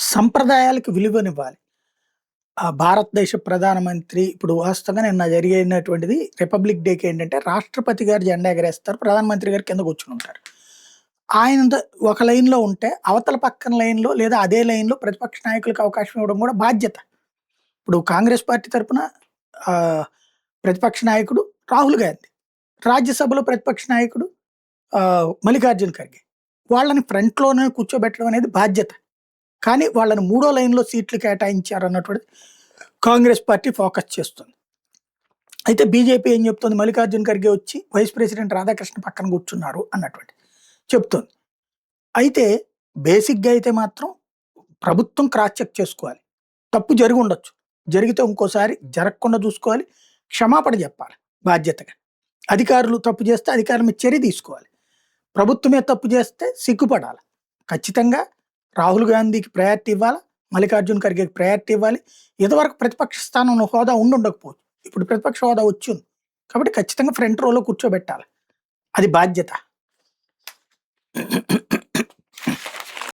సంప్రదాయాలకు విలువనివ్వాలి. భారతదేశ ప్రధానమంత్రి ఇప్పుడు వాస్తవంగా నిన్న జరిగినటువంటిది రిపబ్లిక్ డేకి ఏంటంటే రాష్ట్రపతి గారు జెండా ఎగరేస్తారు. ప్రధానమంత్రి గారు కింద కూర్చునుంటారు. ఆయన ఒక లైన్‌లో ఉంటే అవతల పక్కన లైన్‌లో లేదా అదే లైన్‌లో ప్రతిపక్ష నాయకులకు అవకాశం ఇవ్వడం కూడా బాధ్యత. ఇప్పుడు కాంగ్రెస్ పార్టీ తరపున ఆహ్, ప్రతిపక్ష నాయకుడు రాహుల్ గాంధీ. రాజ్యసభలో ప్రతిపక్ష నాయకుడు మల్లికార్జున ఖర్గే. వాళ్ళని ఫ్రంట్‌లోనే కూర్చోబెట్టడం అనేది బాధ్యత. కానీ వాళ్ళని మూడో లైన్‌లో సీట్లు కేటాయించారన్నటువంటిది కాంగ్రెస్ పార్టీ ఫోకస్ చేస్తుంది. అయితే బీజేపీ ఏం చెప్తుంది? మల్లికార్జున ఖర్గే వచ్చి వైస్ ప్రెసిడెంట్ రాధాకృష్ణ పక్కన కూర్చున్నారు అన్నటువంటి చెప్తోంది. అయితే బేసిక్‌గా అయితే మాత్రం ప్రభుత్వం క్రాస్ చెక్ చేసుకోవాలి. తప్పు జరిగుండొచ్చు. జరిగితే ఇంకోసారి జరగకుండా చూసుకోవాలి. క్షమాపణ చెప్పాలి బాధ్యతగా. అధికారులు తప్పు చేస్తే అధికారుల మీద చర్య తీసుకోవాలి. ప్రభుత్వమే తప్పు చేస్తే సిగ్గుపడాలి. ఖచ్చితంగా రాహుల్ గాంధీకి ప్రయారిటీ ఇవ్వాలా, మల్లికార్జున ఖర్గేకి ప్రయారిటీ ఇవ్వాలి. ఇదివరకు ప్రతిపక్ష స్థానంలో హోదా ఉండుండకపోవచ్చు. ఇప్పుడు ప్రతిపక్ష హోదా వచ్చింది. కాబట్టి ఖచ్చితంగా ఫ్రంట్ రోలో కూర్చోబెట్టాలి. అది బాధ్యత.